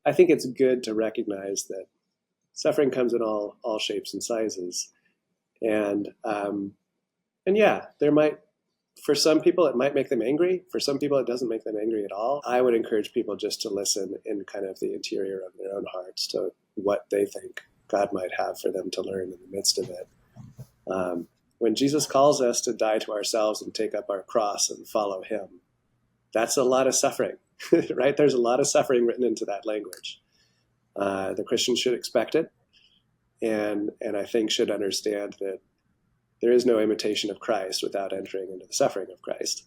I think it's good to recognize that suffering comes in all shapes and sizes. And yeah, for some people, it might make them angry. For some people, it doesn't make them angry at all. I would encourage people just to listen in kind of the interior of their own hearts to what they think God might have for them to learn in the midst of it. When Jesus calls us to die to ourselves and take up our cross and follow him, that's a lot of suffering, right? There's a lot of suffering written into that language. The Christian should expect it, and I think should understand that there is no imitation of Christ without entering into the suffering of Christ.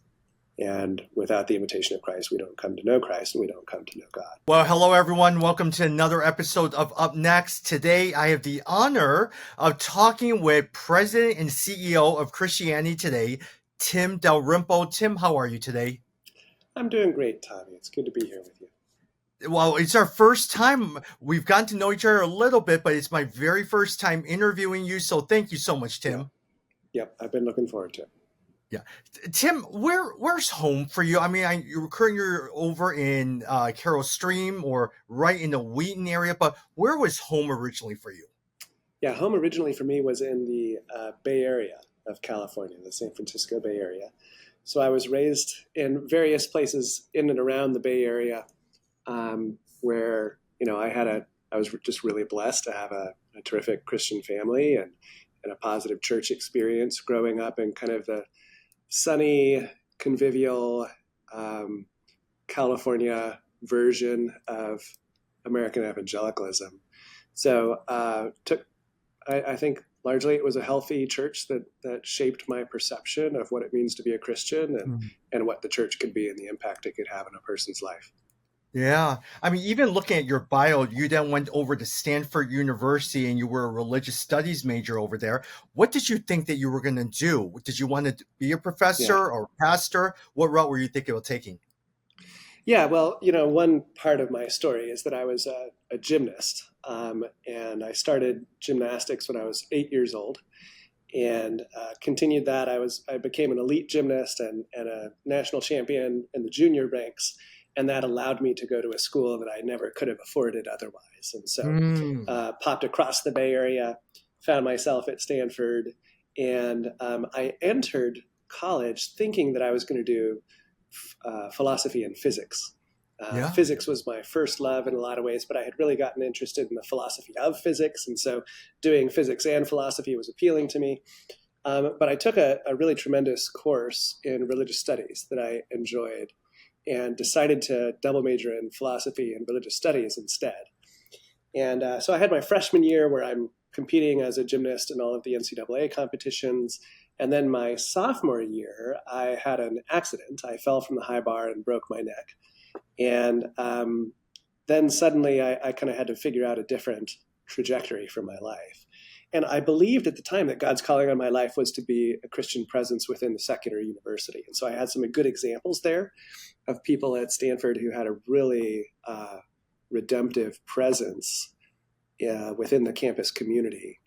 And without the imitation of Christ, we don't come to know Christ and we don't come to know God. Well, hello, everyone. Welcome to another episode of Up Next. Today, I have the honor of talking with President and CEO of Christianity Today, Tim Dalrymple. Tim, how are you today? I'm doing great, Tommy. It's good to be here with you. Well, it's our first time. We've gotten to know each other a little bit, but it's my very first time interviewing you. So thank you so much, Tim. Yep, I've been looking forward to it. Yeah. Tim, where's home for you? I mean, you're over in Carroll Stream or right in the Wheaton area, but where was home originally for you? Yeah, home originally for me was in the Bay Area of California, the San Francisco Bay Area. So I was raised in various places in and around the Bay Area where, I was just really blessed to have a terrific Christian family and a positive church experience growing up in kind of the sunny, convivial California version of American evangelicalism. So I think largely it was a healthy church that shaped my perception of what it means to be a Christian and what the church could be and the impact it could have in a person's life. Yeah. I mean, even looking at your bio, you then went over to Stanford University and you were a religious studies major over there. What did you think that you were going to do? Did you want to be a professor or pastor? What route were you thinking of taking? Yeah, well, one part of my story is that I was a gymnast, and I started gymnastics when I was 8 years old and continued that. I became an elite gymnast and a national champion in the junior ranks. And that allowed me to go to a school that I never could have afforded otherwise. And so popped across the Bay Area, found myself at Stanford, and I entered college thinking that I was going to do philosophy and physics. Physics was my first love in a lot of ways, but I had really gotten interested in the philosophy of physics. And so doing physics and philosophy was appealing to me. But I took a really tremendous course in religious studies that I enjoyed, and decided to double major in philosophy and religious studies instead. And so I had my freshman year where I'm competing as a gymnast in all of the NCAA competitions. And then my sophomore year, I had an accident. I fell from the high bar and broke my neck. And then suddenly I kind of had to figure out a different trajectory for my life. And I believed at the time that God's calling on my life was to be a Christian presence within the secular university. And so I had some good examples there of people at Stanford who had a really redemptive presence within the campus community.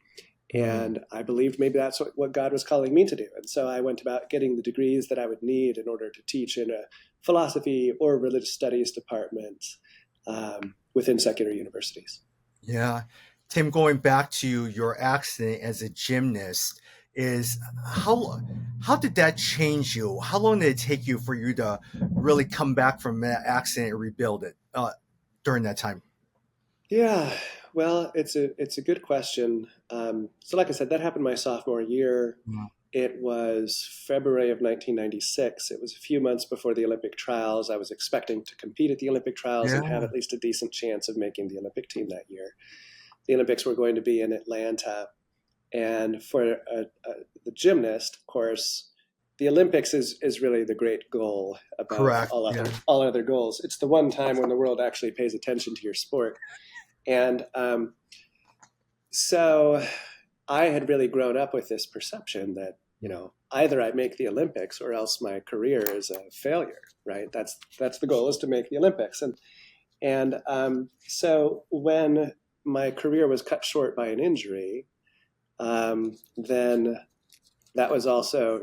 And I believed maybe that's what God was calling me to do. And so I went about getting the degrees that I would need in order to teach in a philosophy or religious studies department within secular universities. Yeah. Tim, going back to your accident as a gymnast, is how did that change you? How long did it take you for you to really come back from that accident and rebuild it during that time? Yeah, well, it's a good question. So like I said, that happened my sophomore year. It was February of 1996. It was a few months before the Olympic trials. I was expecting to compete at the Olympic trials and have at least a decent chance of making the Olympic team that year. The Olympics were going to be in Atlanta. And for the gymnast, of course, the Olympics is really the great goal above all other goals. It's the one time when the world actually pays attention to your sport. And so I had really grown up with this perception that, either I make the Olympics or else my career is a failure, right? That's the goal, is to make the Olympics. And so when my career was cut short by an injury, then that was also,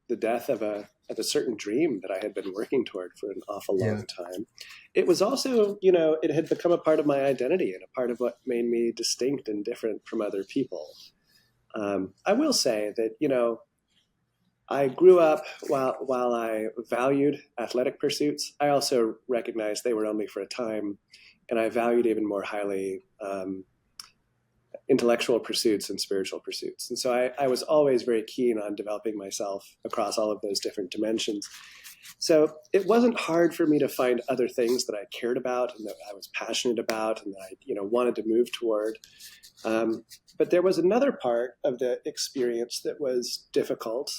the death of a a certain dream that I had been working toward for an awful Yeah. long time. It was also, it had become a part of my identity and a part of what made me distinct and different from other people. I will say that, I grew up while I valued athletic pursuits. I also recognized they were only for a time, and I valued even more highly intellectual pursuits and spiritual pursuits. And so I was always very keen on developing myself across all of those different dimensions. So it wasn't hard for me to find other things that I cared about and that I was passionate about and that I wanted to move toward. But there was another part of the experience that was difficult,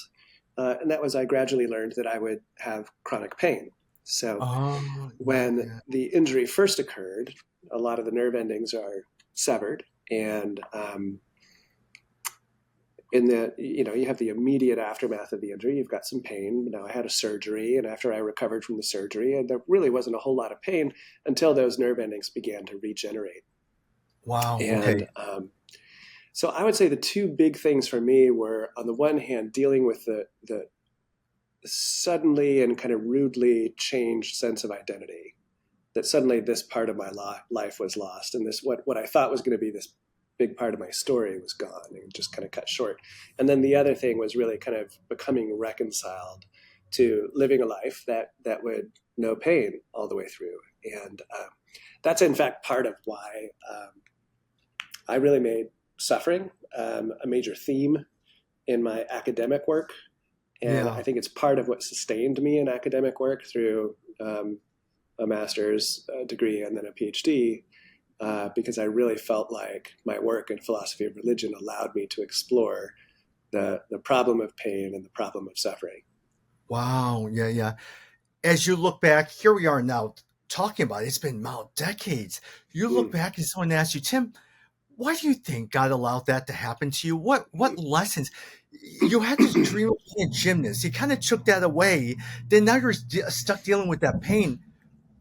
and that was I gradually learned that I would have chronic pain. So Oh, yeah, when yeah. the injury first occurred, a lot of the nerve endings are severed, and you have the immediate aftermath of the injury. You've got some pain. I had a surgery, and after I recovered from the surgery, and there really wasn't a whole lot of pain until those nerve endings began to regenerate. Wow. And Okay. so I would say the two big things for me were, on the one hand, dealing with the suddenly and kind of rudely changed sense of identity, that suddenly this part of my life was lost, and this what I thought was going to be this big part of my story was gone and just kind of cut short. And then the other thing was really kind of becoming reconciled to living a life that would know pain all the way through. And that's in fact part of why I really made suffering a major theme in my academic work. And Yeah. I think it's part of what sustained me in academic work through a master's degree and then a PhD, because I really felt like my work in philosophy of religion allowed me to explore the problem of pain and the problem of suffering. Wow. Yeah, yeah. As you look back, here we are now talking about it. It's been now decades. You look Mm. back and someone asks you, Tim, why do you think God allowed that to happen to you? What lessons? You had this dream of being a gymnast. You kind of took that away. Then now you're stuck dealing with that pain.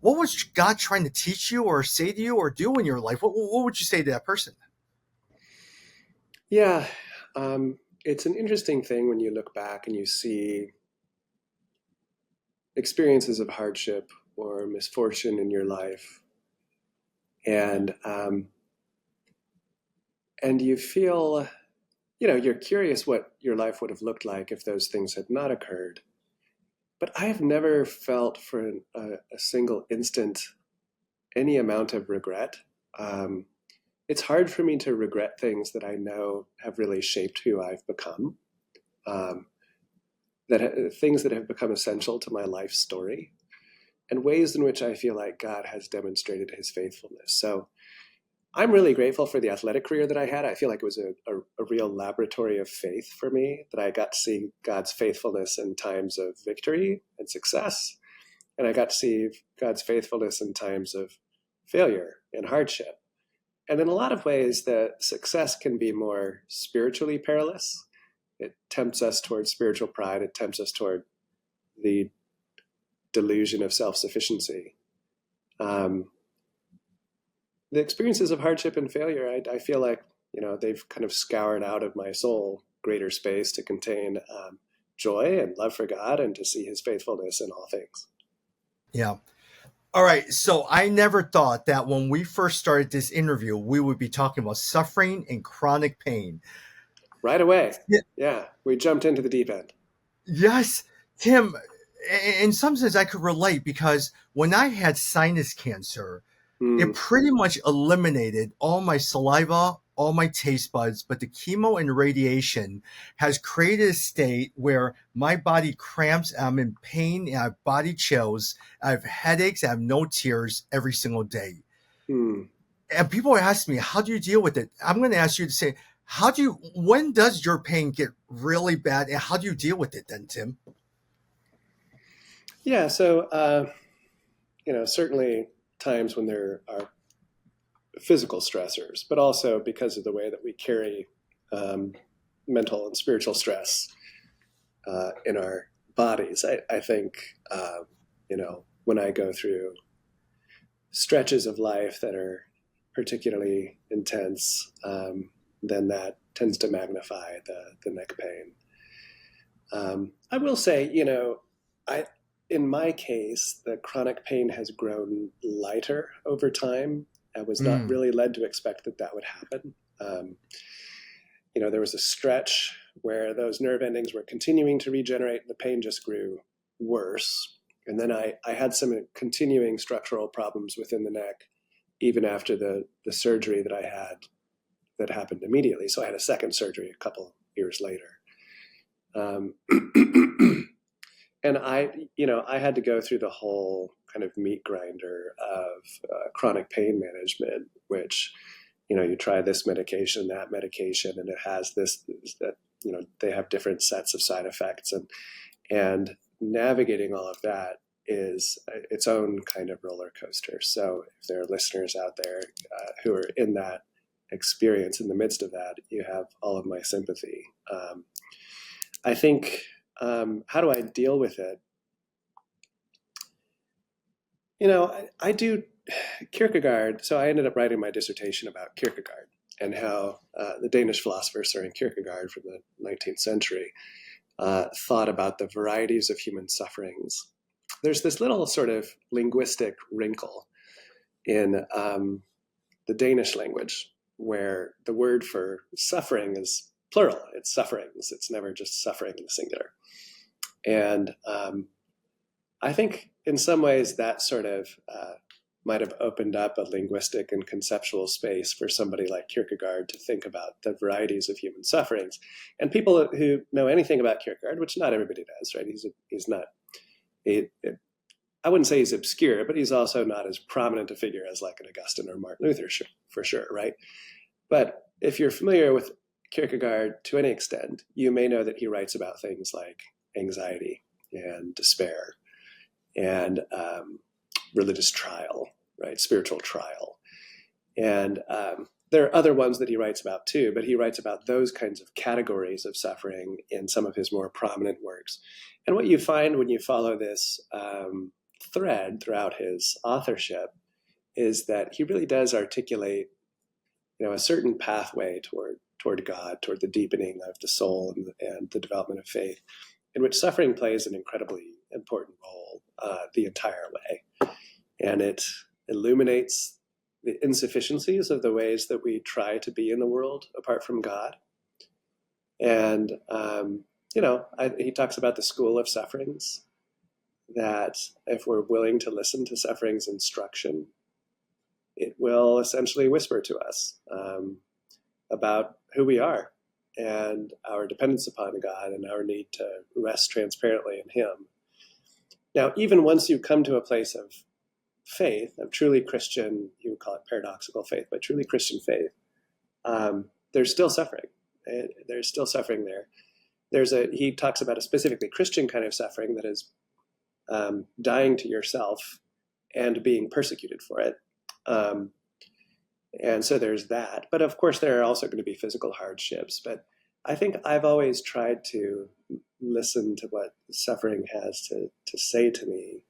What was God trying to teach you or say to you or do in your life? What would you say to that person? Yeah, it's an interesting thing when you look back and you see experiences of hardship or misfortune in your life, and you feel, you're curious what your life would have looked like if those things had not occurred. But I have never felt for a single instant any amount of regret. Um, it's hard for me to regret things that I know have really shaped who I've become, um, things that have become essential to my life story, and ways in which I feel like God has demonstrated his faithfulness. So I'm really grateful for the athletic career that I had. I feel like it was a real laboratory of faith for me, that I got to see God's faithfulness in times of victory and success. And I got to see God's faithfulness in times of failure and hardship. And in a lot of ways, the success can be more spiritually perilous. It tempts us toward spiritual pride. It tempts us toward the delusion of self-sufficiency. Um, the experiences of hardship and failure, I feel like, they've kind of scoured out of my soul greater space to contain joy and love for God and to see his faithfulness in all things. Yeah. All right. So I never thought that when we first started this interview, we would be talking about suffering and chronic pain. Right away. Yeah. Yeah, we jumped into the deep end. Yes, Tim, in some sense, I could relate because when I had sinus cancer, it Mm, pretty much eliminated all my saliva, all my taste buds, but the chemo and radiation has created a state where my body cramps, I'm in pain, I have body chills, I have headaches, I have no tears every single day. mm. And people ask me, how do you deal with it? I'm going to ask you to say, when does your pain get really bad and how do you deal with it then, Tim? Yeah, so, certainly times when there are physical stressors, but also because of the way that we carry um, mental and spiritual stress in our bodies. I think, when I go through stretches of life that are particularly intense, then that tends to magnify the neck pain. I will say, I, in my case, the chronic pain has grown lighter over time. I was not Mm, really led to expect that that would happen. Um, there was a stretch where those nerve endings were continuing to regenerate. The pain just grew worse. And then I had some continuing structural problems within the neck, even after the surgery that I had that happened immediately. So I had a second surgery a couple years later. Um, and I had to go through the whole kind of meat grinder of chronic pain management, which, you try this medication, that medication, and it has this, that, they have different sets of side effects, and navigating all of that is its own kind of roller coaster. So if there are listeners out there who are in that experience, in the midst of that, you have all of my sympathy. I think, how do I deal with it? I do Kierkegaard. So I ended up writing my dissertation about Kierkegaard and how the Danish philosopher Søren Kierkegaard from the 19th century thought about the varieties of human sufferings. There's this little sort of linguistic wrinkle in the Danish language where the word for suffering is plural. It's sufferings. It's never just suffering in the singular. And I think in some ways that sort of might have opened up a linguistic and conceptual space for somebody like Kierkegaard to think about the varieties of human sufferings. And people who know anything about Kierkegaard, which not everybody does, right? He's not, I wouldn't say he's obscure, but he's also not as prominent a figure as like an Augustine or Martin Luther, for sure, right? But if you're familiar with Kierkegaard to any extent, you may know that he writes about things like anxiety and despair and religious trial, right? Spiritual trial. And there are other ones that he writes about too, but he writes about those kinds of categories of suffering in some of his more prominent works. And what you find when you follow this thread throughout his authorship is that he really does articulate, a certain pathway toward God, toward the deepening of the soul and the development of faith, in which suffering plays an incredibly important role the entire way. And it illuminates the insufficiencies of the ways that we try to be in the world apart from God. And, he talks about the school of sufferings, that if we're willing to listen to suffering's instruction, it will essentially whisper to us about who we are and our dependence upon God and our need to rest transparently in Him. Now, even once you come to a place of faith, of truly Christian, you would call it paradoxical faith, but truly Christian faith, there's still suffering. There's still suffering there. He talks about a specifically Christian kind of suffering that is dying to yourself and being persecuted for it. And so there's that. But of course, there are also going to be physical hardships. But I think I've always tried to listen to what suffering has to say to me.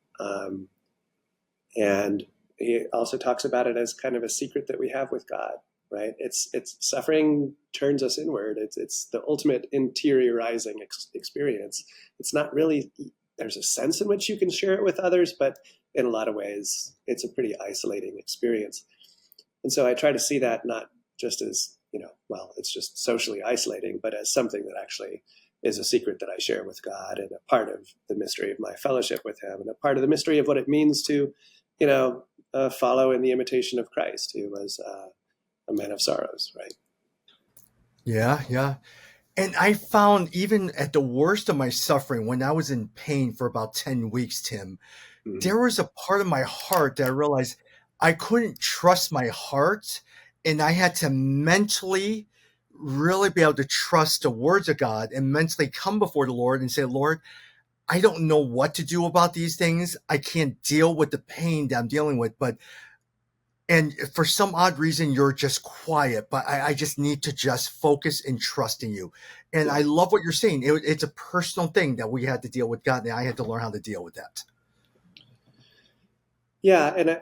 And he also talks about it as kind of a secret that we have with God, right? It's suffering turns us inward. It's the ultimate interiorizing experience. It's not really, there's a sense in which you can share it with others, but in a lot of ways, it's a pretty isolating experience. And so I try to see that not just as, it's just socially isolating, but as something that actually is a secret that I share with God and a part of the mystery of my fellowship with Him and a part of the mystery of what it means to, follow in the imitation of Christ, who was a man of sorrows, right? yeah, yeah. And I found even at the worst of my suffering, when I was in pain for about 10 weeks, Tim, Mm-hmm. there was a part of my heart that I realized I couldn't trust my heart. And I had to mentally really be able to trust the words of God and mentally come before the Lord and say, Lord, I don't know what to do about these things. I can't deal with the pain that I'm dealing with, and for some odd reason, you're just quiet, but I just need to just focus and trust in you. And Yeah. I love what you're saying. It's a personal thing that we had to deal with God, and I had to learn how to deal with that. Yeah. And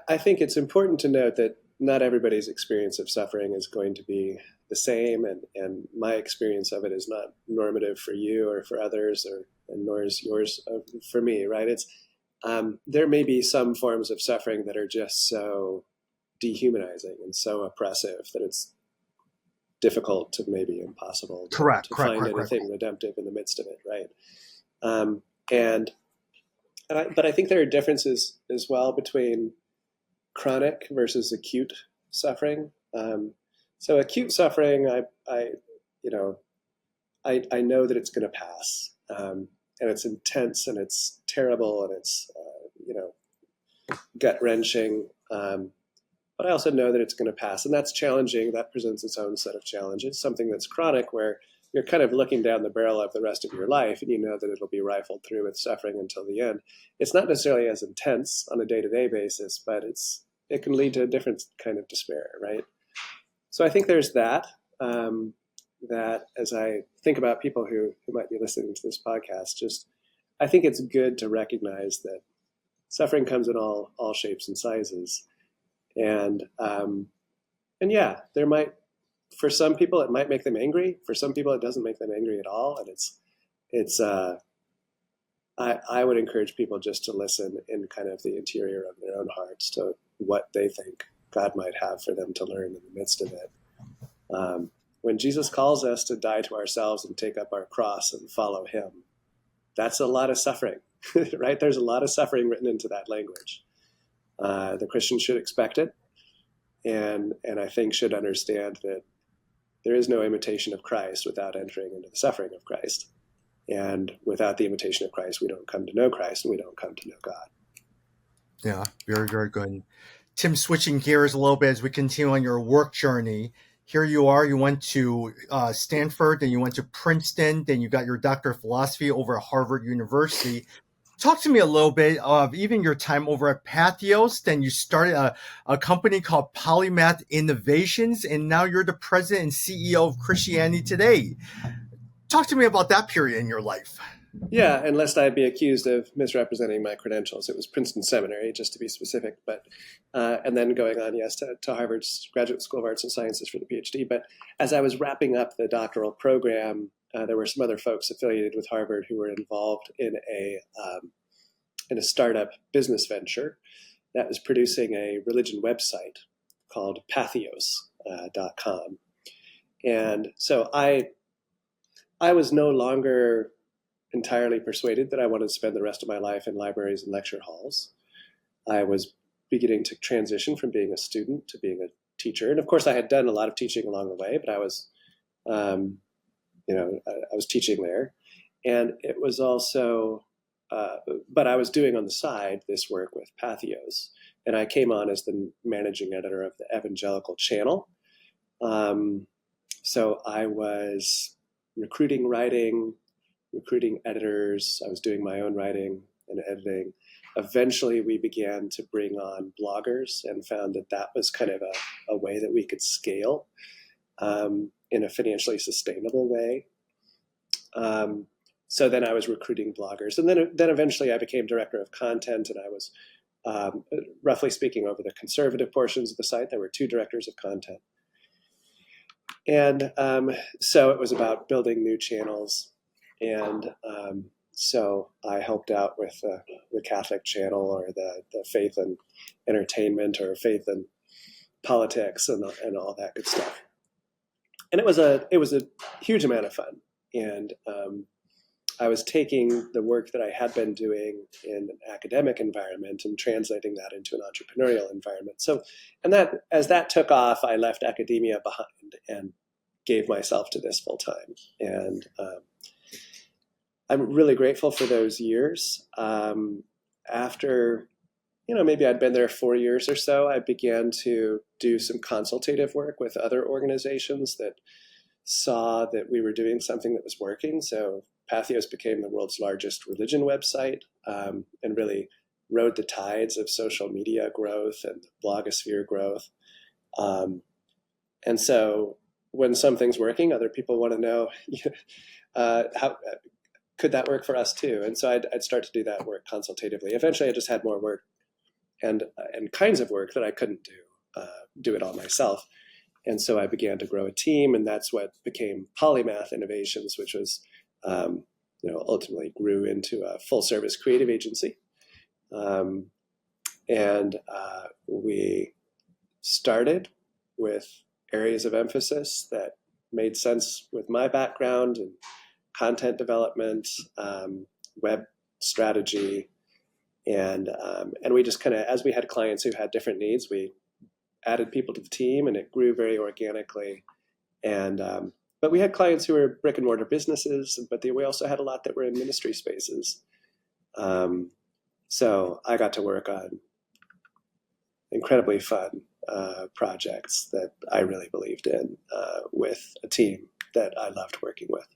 I think it's important to note that not everybody's experience of suffering is going to be the same. And my experience of it is not normative for you or for others, or and nor is yours for me, right? It's there may be some forms of suffering that are just so dehumanizing and so oppressive that it's difficult to maybe impossible Correct, to correct, find correct, correct. anything redemptive in the midst of it, right? Um, and but I think there are differences as well between chronic versus acute suffering. So acute suffering, you know, I know that it's going to pass, and it's intense and it's terrible and it's gut wrenching. But I also know that it's going to pass, and that's challenging. That presents its own set of challenges. Something that's chronic, where you're kind of looking down the barrel of the rest of your life, and you know that it'll be rifled through with suffering until the end. It's not necessarily as intense on a day-to-day basis, but it can lead to a different kind of despair, right? So I think there's that. That as I think about people who might be listening to this podcast, just I think it's good to recognize that suffering comes in all shapes and sizes, and yeah, there might, for some people it might make them angry. For some people it doesn't make them angry at all, and I would encourage people just to listen in kind of the interior of their own hearts to what they think God might have for them to learn in the midst of it. When Jesus calls us to die to ourselves and take up our cross and follow him, that's a lot of suffering, right? There's a lot of suffering written into that language. The Christian should expect it, and I think should understand that there is no imitation of Christ without entering into the suffering of Christ. And without the imitation of Christ, we don't come to know Christ, and we don't come to know God. Yeah, very, very good. Tim, switching gears a little bit as we continue on your work journey. Here you are, you went to Stanford, then you went to Princeton, then you got your Doctor of Philosophy over at Harvard University. Talk to me a little bit of even your time over at Pathos. Then you started a company called Polymath Innovations, and now you're the president and CEO of Christianity Today. Talk to me about that period in your life. Yeah, and lest I be accused of misrepresenting my credentials, it was Princeton Seminary, just to be specific. But and then going on, yes, to Harvard's Graduate School of Arts and Sciences for the PhD. But as I was wrapping up the doctoral program, there were some other folks affiliated with Harvard who were involved in a startup business venture that was producing a religion website called Pathos.com. And so I was no longer entirely persuaded that I wanted to spend the rest of my life in libraries and lecture halls. I was beginning to transition from being a student to being a teacher. And of course, I had done a lot of teaching along the way, but I was, I was teaching there. And it was also, but I was doing on the side this work with Pathos. And I came on as the managing editor of the Evangelical Channel. So I was recruiting editors. I was doing my own writing and editing. Eventually, we began to bring on bloggers and found that that was kind of a way that we could scale in a financially sustainable way. So then I was recruiting bloggers. And then eventually I became director of content, and I was, roughly speaking, over the conservative portions of the site. There were 2 directors of content. And so it was about building new channels. And so I helped out with the Catholic channel, or the faith and entertainment, or faith and politics, and all that good stuff. And it was a huge amount of fun. And I was taking the work that I had been doing in an academic environment and translating that into an entrepreneurial environment. So, and that as that took off, I left academia behind and gave myself to this full time. And I'm really grateful for those years. After, maybe I'd been there 4 years or so, I began to do some consultative work with other organizations that saw that we were doing something that was working. So Pathos became the world's largest religion website, and really rode the tides of social media growth and blogosphere growth. And so when something's working, other people want to know, how could that work for us too? And so I'd start to do that work consultatively. Eventually, I just had more work and kinds of work that I couldn't do it all myself. And so I began to grow a team, and that's what became Polymath Innovations, which was, ultimately grew into a full-service creative agency. And we started with areas of emphasis that made sense with my background and content development, web strategy, and we just kind of, as we had clients who had different needs, we added people to the team, and it grew very organically. And but we had clients who were brick and mortar businesses, but we also had a lot that were in ministry spaces. So I got to work on incredibly fun projects that I really believed in with a team that I loved working with.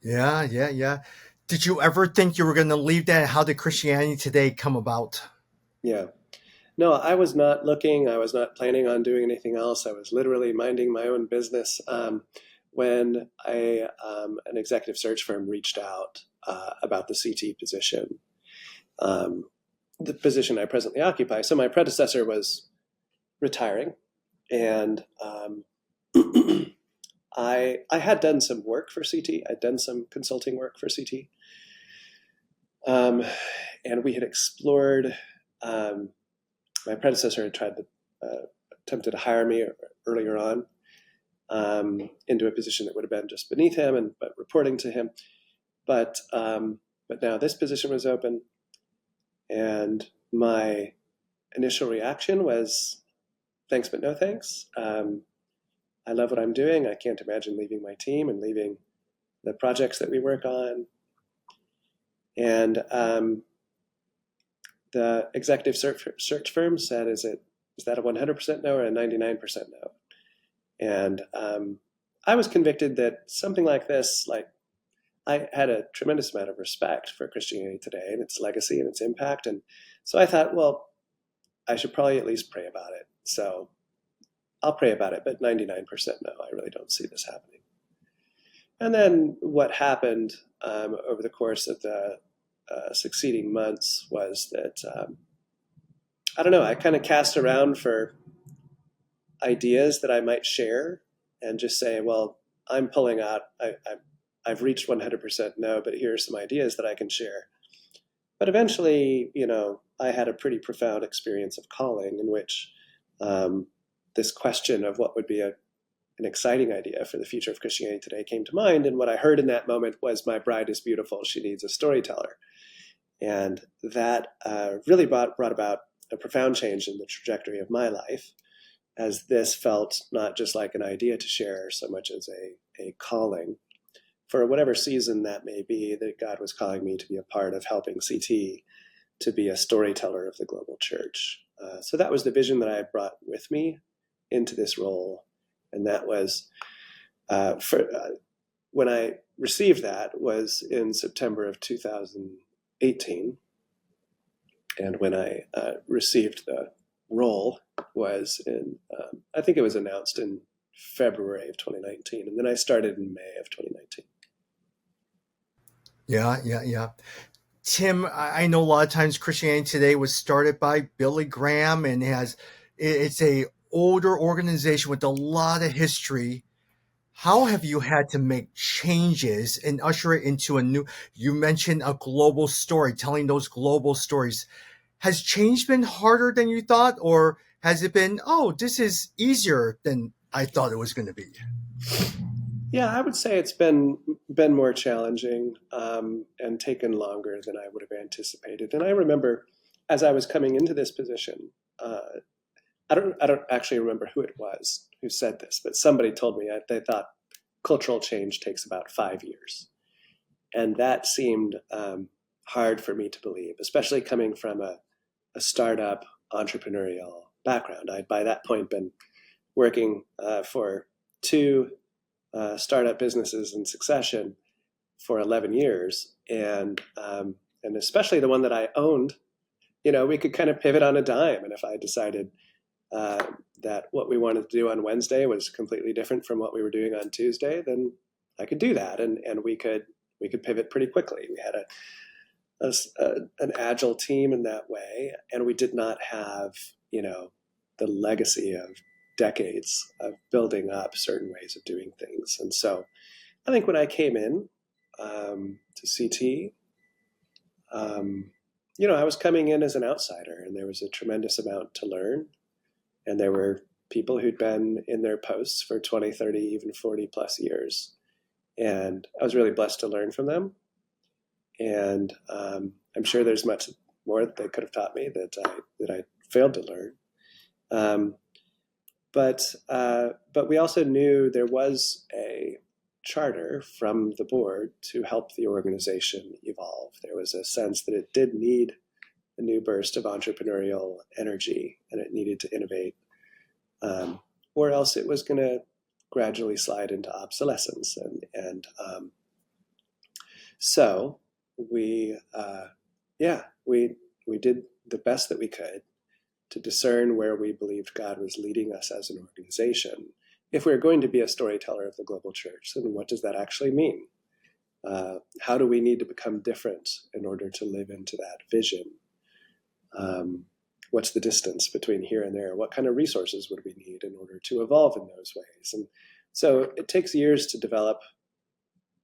Yeah, yeah, yeah. Did you ever think you were going to leave that? How did Christianity Today come about? Yeah. No, I was not looking. I was not planning on doing anything else. I was literally minding my own business when an executive search firm reached out about the CT position, the position I presently occupy. So my predecessor was retiring, and I had done some work for CT. I'd done some consulting work for CT, and we had explored. My predecessor had attempted to hire me earlier on into a position that would have been just beneath him but reporting to him. But now this position was open, and my initial reaction was thanks, but no thanks. I love what I'm doing. I can't imagine leaving my team and leaving the projects that we work on. And the executive search firm said, is that a 100% no or a 99% no? And I was convicted that something like this, like, I had a tremendous amount of respect for Christianity Today and its legacy and its impact. And so I thought, well, I should probably at least pray about it. So I'll pray about it, but 99% no, I really don't see this happening. And then what happened over the course of the succeeding months was that, I don't know, I kind of cast around for ideas that I might share and just say, well, I'm pulling out, I've reached 100% no, but here are some ideas that I can share. But eventually, I had a pretty profound experience of calling in which this question of what would be an exciting idea for the future of Christianity Today came to mind. And what I heard in that moment was, my bride is beautiful, she needs a storyteller. And that really brought about a profound change in the trajectory of my life, as this felt not just like an idea to share so much as a calling for whatever season that may be, that God was calling me to be a part of helping CT to be a storyteller of the global church. So that was the vision that I had brought with me into this role. And that was, when I received that was in September of 2018. And when I received the role was in, I think it was announced in February of 2019. And then I started in May of 2019. Yeah, yeah, yeah. Tim, I know a lot of times Christianity Today was started by Billy Graham, and it's a older organization with a lot of history. How have you had to make changes and usher it into a new, you mentioned a global story, telling those global stories. Has change been harder than you thought, or has it been, oh, this is easier than I thought it was going to be? Yeah, I would say it's been more challenging and taken longer than I would have anticipated. And I remember, as I was coming into this position, I don't actually remember who it was who said this, but somebody told me they thought cultural change takes about 5 years, and that seemed hard for me to believe, especially coming from a startup entrepreneurial background. I'd by that point been working for two startup businesses in succession for 11 years, and especially the one that I owned, we could kind of pivot on a dime. And if I decided that what we wanted to do on Wednesday was completely different from what we were doing on Tuesday, then I could do that, and we could pivot pretty quickly. We had an agile team in that way, and we did not have the legacy of decades of building up certain ways of doing things. And so I think when I came in, to CT, you know, I was coming in as an outsider, and there was a tremendous amount to learn. And there were people who'd been in their posts for 20, 30, even 40 plus years. And I was really blessed to learn from them. And I'm sure there's much more that they could have taught me that I failed to learn. Um, but we also knew there was a charter from the board to help the organization evolve. There was a sense that it did need a new burst of entrepreneurial energy, and it needed to innovate, or else it was going to gradually slide into obsolescence. And so we, we did the best that we could to discern where we believed God was leading us as an organization. If we're going to be a storyteller of the global church, then what does that actually mean? How do we need to become different in order to live into that vision? What's the distance between here and there? What kind of resources would we need in order to evolve in those ways? And so it takes years to develop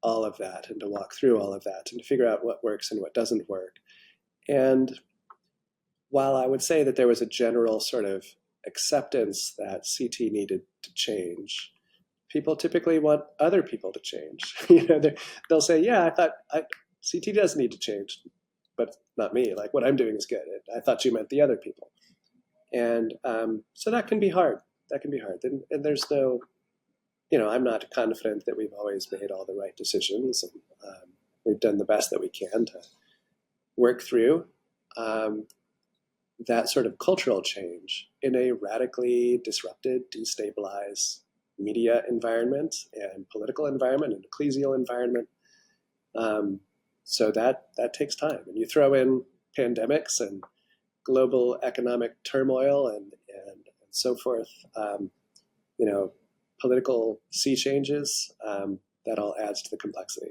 all of that and to walk through all of that and to figure out what works and what doesn't work. And while I would say that there was a general sort of acceptance that CT needed to change, people typically want other people to change. You know, they'll say, "Yeah, CT does need to change, but not me. Like what I'm doing is good. I thought you meant the other people." And so that can be hard. That can be hard. And there's no, you know, I'm not confident that we've always made all the right decisions, and we've done the best that we can to work through that sort of cultural change in a radically disrupted, destabilized media environment and political environment and ecclesial environment. So that takes time. And you throw in pandemics and global economic turmoil and so forth, you know, political sea changes, that all adds to the complexity.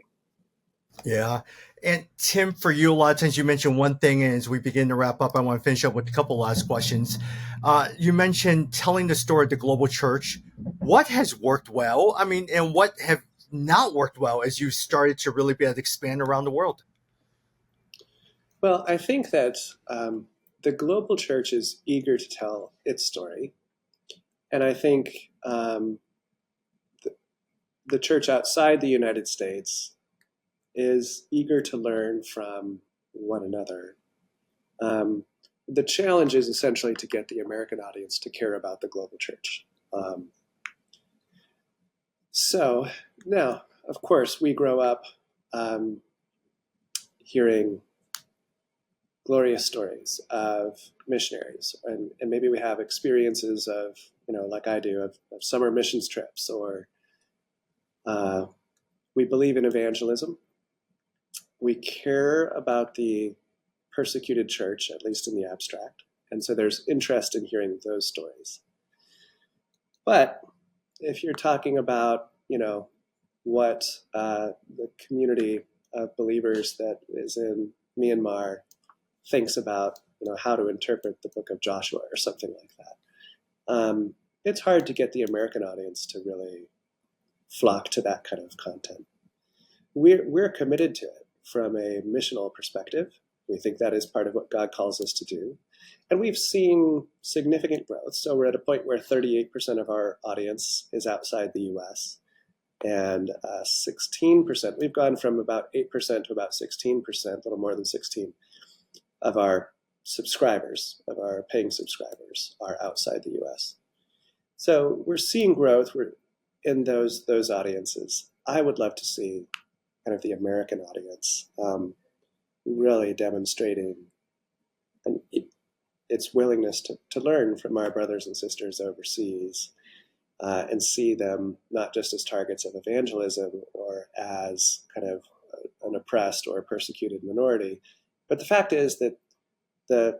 Yeah. And Tim, for you, a lot of times you mentioned one thing, and as we begin to wrap up, I want to finish up with a couple last questions. You mentioned telling the story of the global church. What has worked well? I mean, and what have not worked well as you started to really be able to expand around the world? Well, I think that the global church is eager to tell its story. And I think the church outside the United States is eager to learn from one another. The challenge is essentially to get the American audience to care about the global church. So now, of course, we grow up hearing glorious stories of missionaries, and maybe we have experiences of, you know, like I do, of summer missions trips, or we believe in evangelism. We care about the persecuted church, at least in the abstract. And so there's interest in hearing those stories. But if you're talking about, you know, what the community of believers that is in Myanmar thinks about, you know, how to interpret the book of Joshua or something like that, it's hard to get the American audience to really flock to that kind of content. We're committed to it from a missional perspective. We think that is part of what God calls us to do. And we've seen significant growth. So we're at a point where 38% of our audience is outside the US, and 16%, we've gone from about 8% to about 16%, a little more than 16 of our subscribers, of our paying subscribers, are outside the US. So we're seeing growth. We're in those audiences. I would love to see kind of the American audience really demonstrating its willingness to learn from our brothers and sisters overseas, and see them not just as targets of evangelism or as kind of an oppressed or persecuted minority. But the fact is that the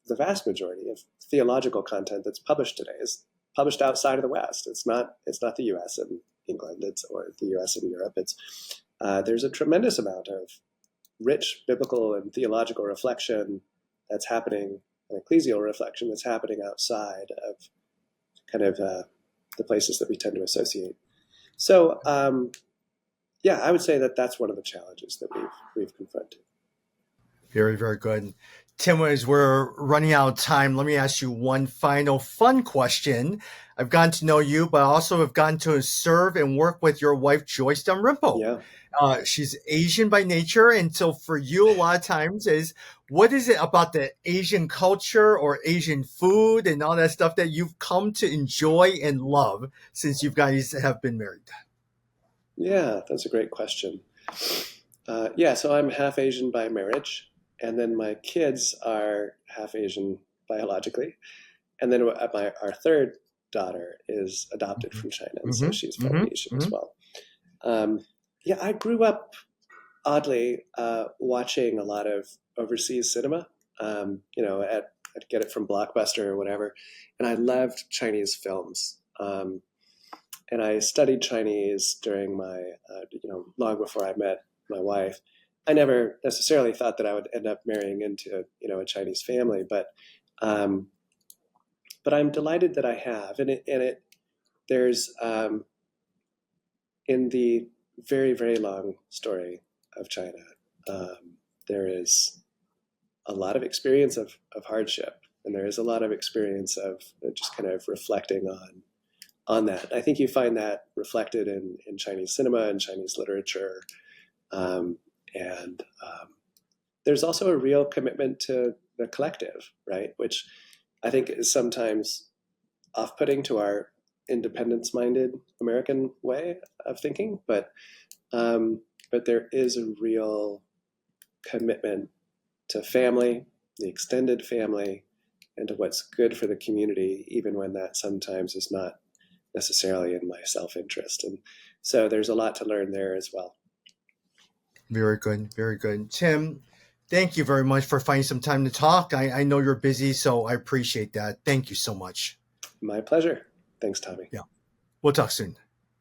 vast majority of theological content that's published today is published outside of the West. It's not the U.S. and England, or the U.S. and Europe. There's a tremendous amount of rich biblical and theological reflection that's happening, an ecclesial reflection that's happening outside of kind of the places that we tend to associate. So yeah, I would say that that's one of the challenges that we've confronted. Very, very good. Tim, as we're running out of time, let me ask you one final fun question. I've gotten to know you, but I also have gotten to serve and work with your wife, Joyce Dalrymple. Yeah. She's Asian by nature. And so for you, a lot of times is what is it about the Asian culture or Asian food and all that stuff that you've come to enjoy and love since you guys have been married? Yeah, that's a great question. Yeah, so I'm half Asian by marriage, and then my kids are half Asian biologically, and then our third daughter is adopted from China, and so Mm-hmm, she's mm-hmm, from Asian as mm-hmm. well. Yeah, I grew up oddly watching a lot of overseas cinema. I'd get it from Blockbuster or whatever, and I loved Chinese films. And I studied Chinese during my, long before I met my wife. I never necessarily thought that I would end up marrying into, a Chinese family, um, but I'm delighted that I have. There's in the very, very long story of China, there is a lot of experience of hardship, and there is a lot of experience of just kind of reflecting on that. I think you find that reflected in Chinese cinema and Chinese literature. And there's also a real commitment to the collective, right? Which I think is sometimes off-putting to our independence-minded American way of thinking, but there is a real commitment to family, the extended family, and to what's good for the community, even when that sometimes is not necessarily in my self-interest. And so there's a lot to learn there as well. Very good. Very good. Tim, thank you very much for finding some time to talk. I know you're busy, so I appreciate that. Thank you so much. My pleasure. Thanks, Tommy. Yeah. We'll talk soon.